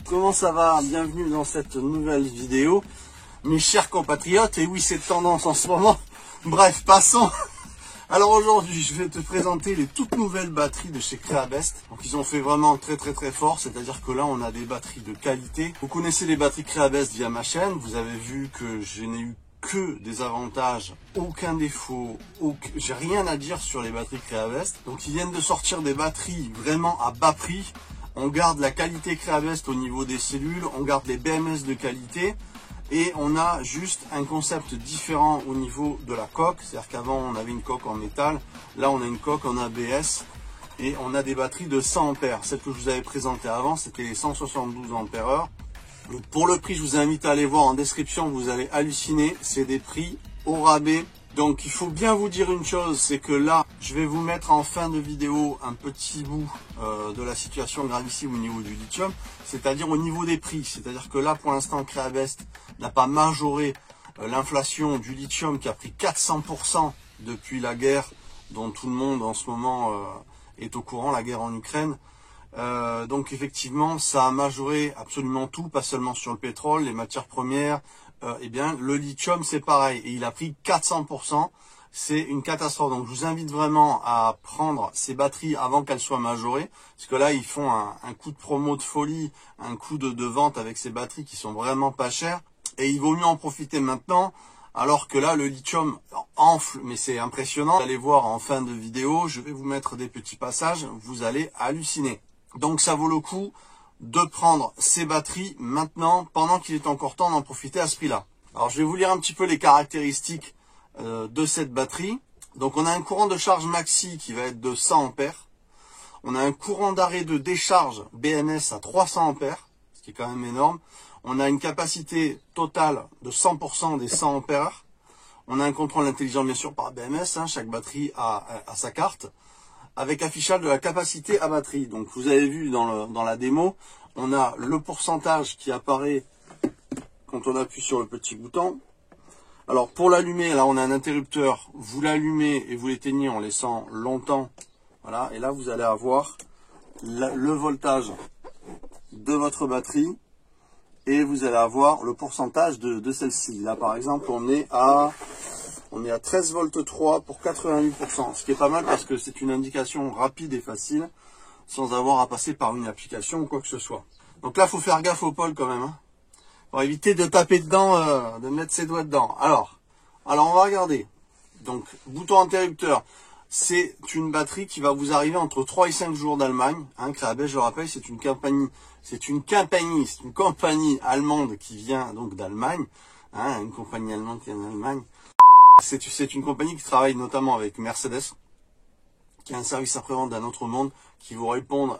Comment ça va? Bienvenue dans cette nouvelle vidéo, mes chers compatriotes. Et oui, c'est tendance en ce moment. Bref, passons. Alors aujourd'hui, je vais te présenter les toutes nouvelles batteries de chez Creabest. Donc ils ont fait vraiment très fort, c'est-à-dire que là on a des batteries de qualité. Vous connaissez les batteries Creabest via ma chaîne, vous avez vu que je n'ai eu que des avantages, aucun défaut, j'ai rien à dire sur les batteries Creabest. Donc ils viennent de sortir des batteries vraiment à bas prix. On garde la qualité Creabest au niveau des cellules, on garde les BMS de qualité. Et on a juste un concept différent au niveau de la coque. C'est-à-dire qu'avant on avait une coque en métal, là on a une coque en ABS. Et on a des batteries de 100 ampères. Celle que je vous avais présentée avant, c'était les 172 ampères-heure. Donc pour le prix, je vous invite à aller voir en description, vous allez halluciner. C'est des prix au rabais. Donc il faut bien vous dire une chose, c'est que là, je vais vous mettre en fin de vidéo un petit bout de la situation gravissime au niveau du lithium, c'est-à-dire au niveau des prix. C'est-à-dire que là, pour l'instant, Creabest n'a pas majoré l'inflation du lithium qui a pris 400% depuis la guerre dont tout le monde en ce moment est au courant, la guerre en Ukraine. Donc effectivement, ça a majoré absolument tout, pas seulement sur le pétrole, les matières premières. Eh bien, le lithium, c'est pareil. Et il a pris 400%. C'est une catastrophe. Donc, je vous invite vraiment à prendre ces batteries avant qu'elles soient majorées. Parce que là, ils font un coup de promo de folie, un coup de vente avec ces batteries qui sont vraiment pas chères. Et il vaut mieux en profiter maintenant. Alors que là, le lithium enfle, mais c'est impressionnant. Vous allez voir en fin de vidéo, je vais vous mettre des petits passages. Vous allez halluciner. Donc, ça vaut le coup de prendre ces batteries maintenant, pendant qu'il est encore temps d'en profiter à ce prix-là. Alors je vais vous lire un petit peu les caractéristiques de cette batterie. Donc on a un courant de charge maxi qui va être de 100 ampères. On a un courant d'arrêt de décharge BMS à 300 ampères, ce qui est quand même énorme. On a une capacité totale de 100% des 100 ampères. On a un contrôle intelligent bien sûr par BMS, hein, chaque batterie a sa carte, avec affichage de la capacité à batterie. Donc vous avez vu dans la démo, on a le pourcentage qui apparaît quand on appuie sur le petit bouton. Alors pour l'allumer, là on a un interrupteur, vous l'allumez et vous l'éteignez en laissant longtemps. Voilà, et là vous allez avoir le voltage de votre batterie et vous allez avoir le pourcentage de celle-ci. Là par exemple on est à 13 volts 3 pour 88%, ce qui est pas mal parce que c'est une indication rapide et facile, sans avoir à passer par une application ou quoi que ce soit. Donc là, il faut faire gaffe au pôle quand même, hein, pour éviter de taper dedans, de mettre ses doigts dedans. Alors on va regarder. Donc, bouton interrupteur, c'est une batterie qui va vous arriver entre 3 et 5 jours d'Allemagne. Hein, Creabest, je le rappelle, c'est une compagnie allemande qui vient donc d'Allemagne. Hein, une compagnie allemande qui vient d'Allemagne. C'est une compagnie qui travaille notamment avec Mercedes, qui a un service après-vente d'un autre monde, qui vous répondre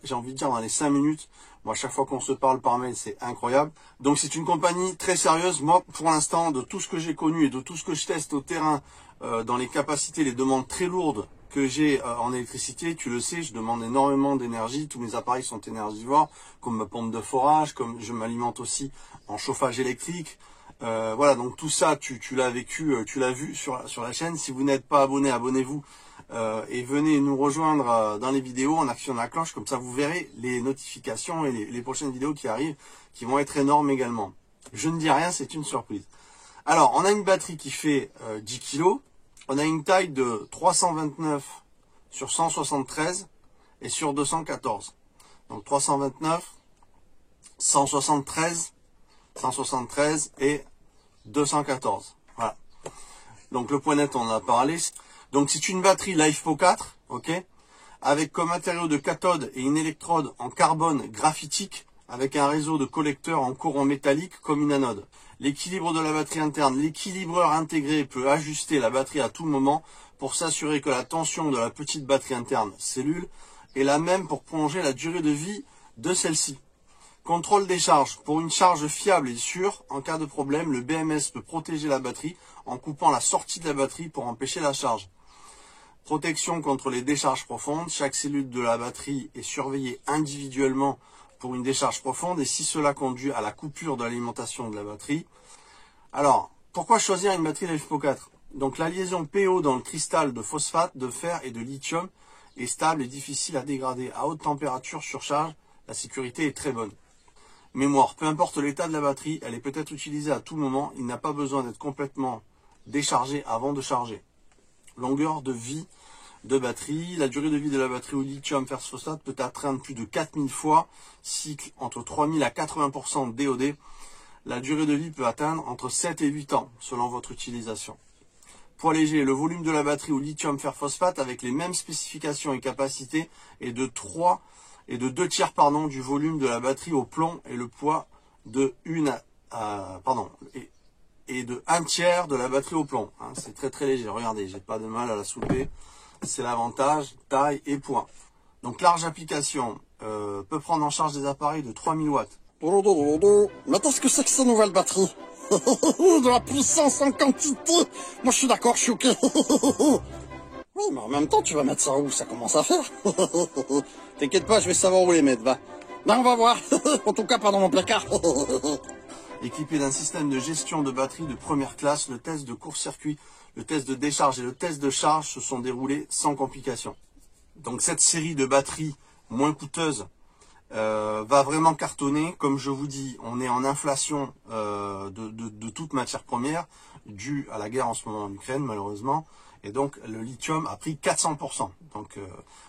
j'ai envie de dire, dans les 5 minutes. Moi, chaque fois qu'on se parle par mail, c'est incroyable. Donc, c'est une compagnie très sérieuse. Moi, pour l'instant, de tout ce que j'ai connu et de tout ce que je teste au terrain, dans les capacités, les demandes très lourdes que j'ai en électricité, tu le sais, je demande énormément d'énergie. Tous mes appareils sont énergivores, comme ma pompe de forage, comme je m'alimente aussi en chauffage électrique. Voilà, donc tout ça, tu l'as vécu, tu l'as vu sur la chaîne. Si vous n'êtes pas abonné, abonnez-vous et venez nous rejoindre dans les vidéos en actionnant la cloche. Comme ça, vous verrez les notifications et les prochaines vidéos qui arrivent, qui vont être énormes également. Je ne dis rien, c'est une surprise. Alors, on a une batterie qui fait 10 kg. On a une taille de 329 sur 173 et sur 214. Donc 329, 173, 173 et 214. Voilà. Donc le point net, on en a parlé. Donc c'est une batterie LiFePO 4, ok, avec comme matériau de cathode et une électrode en carbone graphitique, avec un réseau de collecteurs en courant métallique comme une anode. L'équilibre de la batterie interne, l'équilibreur intégré peut ajuster la batterie à tout moment pour s'assurer que la tension de la petite batterie interne cellule est la même pour prolonger la durée de vie de celle-ci. Contrôle des charges. Pour une charge fiable et sûre, en cas de problème, le BMS peut protéger la batterie en coupant la sortie de la batterie pour empêcher la charge. Protection contre les décharges profondes. Chaque cellule de la batterie est surveillée individuellement pour une décharge profonde et si cela conduit à la coupure de l'alimentation de la batterie. Alors, pourquoi choisir une batterie LiFePO 4? Donc la liaison PO dans le cristal de phosphate, de fer et de lithium est stable et difficile à dégrader. À haute température, surcharge la sécurité est très bonne. Mémoire, peu importe l'état de la batterie, elle est peut-être utilisée à tout moment. Il n'a pas besoin d'être complètement déchargé avant de charger. Longueur de vie de batterie. La durée de vie de la batterie au lithium fer phosphate peut atteindre plus de 4000 fois. Cycle entre 3000 à 80% de DOD. La durée de vie peut atteindre entre 7 et 8 ans selon votre utilisation. Poids léger, le volume de la batterie au lithium fer phosphate avec les mêmes spécifications et capacités est de 2 tiers du volume de la batterie au plomb et le poids de de 1 tiers de la batterie au plomb. Hein, c'est très très léger. Regardez, j'ai pas de mal à la soulever. C'est l'avantage, taille et poids. Donc large application, peut prendre en charge des appareils de 3000 watts. Mais qu'est-ce que c'est que ces nouvelles batteries? De la puissance en quantité. Moi je suis d'accord, je suis ok. Oui, mais en même temps, tu vas mettre ça où? Ça commence à faire. T'inquiète pas, je vais savoir où les mettre, va. Ben, on va voir. En tout cas, pas dans mon placard. Équipé d'un système de gestion de batterie de première classe, le test de court-circuit, le test de décharge et le test de charge se sont déroulés sans complications. Donc cette série de batteries moins coûteuses va vraiment cartonner. Comme je vous dis, on est en inflation de toute matière première, due à la guerre en ce moment en Ukraine, malheureusement. Et donc, le lithium a pris 400%. Donc,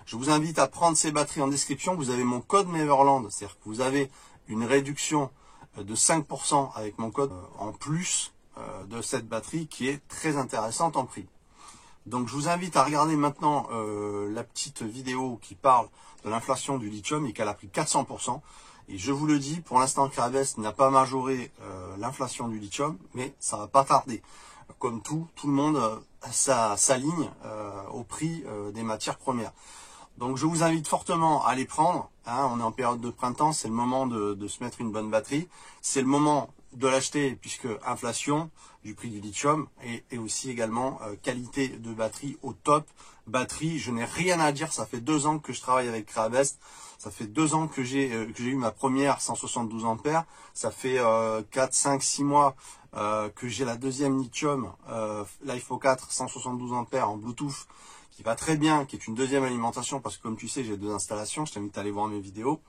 je vous invite à prendre ces batteries en description. Vous avez mon code Neverland, c'est-à-dire que vous avez une réduction de 5% avec mon code en plus de cette batterie qui est très intéressante en prix. Donc, je vous invite à regarder maintenant la petite vidéo qui parle de l'inflation du lithium et qu'elle a pris 400%. Et je vous le dis, pour l'instant, Creabest n'a pas majoré l'inflation du lithium, mais ça va pas tarder. Comme tout le monde s'aligne au prix des matières premières. Donc je vous invite fortement à les prendre. Hein, on est en période de printemps, c'est le moment de se mettre une bonne batterie. C'est le moment de l'acheter puisque inflation du prix du lithium et aussi également qualité de batterie au top. Batterie, je n'ai rien à dire, ça fait 2 ans que je travaille avec Creabest. Ça fait 2 ans que j'ai eu ma première 172 ampères. Ça fait 4, 5, 6 mois que j'ai la deuxième lithium, l'IFO 4 172 ampères en Bluetooth, qui va très bien, qui est une deuxième alimentation, parce que comme tu sais, j'ai 2 installations, je t'invite à aller voir mes vidéos.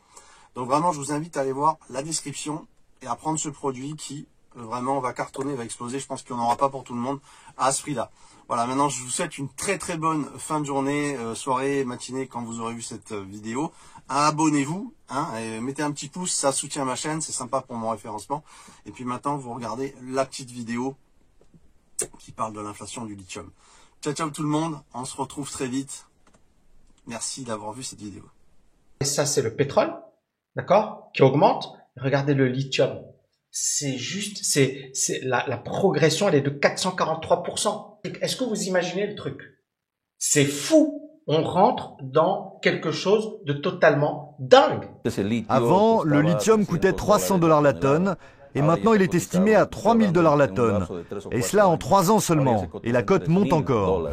Donc vraiment, je vous invite à aller voir la description et à prendre ce produit qui vraiment va cartonner, va exploser. Je pense qu'il n'y en aura pas pour tout le monde à ce prix-là. Voilà, maintenant je vous souhaite une très très bonne fin de journée, soirée, matinée quand vous aurez vu cette vidéo. Abonnez-vous, hein, et mettez un petit pouce, ça soutient ma chaîne, c'est sympa pour mon référencement. Et puis maintenant, vous regardez la petite vidéo qui parle de l'inflation du lithium. Ciao ciao tout le monde, on se retrouve très vite. Merci d'avoir vu cette vidéo. Et ça, c'est le pétrole, d'accord, qui augmente. Regardez le lithium. C'est juste, la progression, elle est de 443%. Est-ce que vous imaginez le truc? C'est fou. On rentre dans quelque chose de totalement dingue. Avant, le lithium coûtait 300 $ la tonne et maintenant il est estimé à 3000 $ la tonne. Et cela en 3 ans seulement. Et la cote monte encore.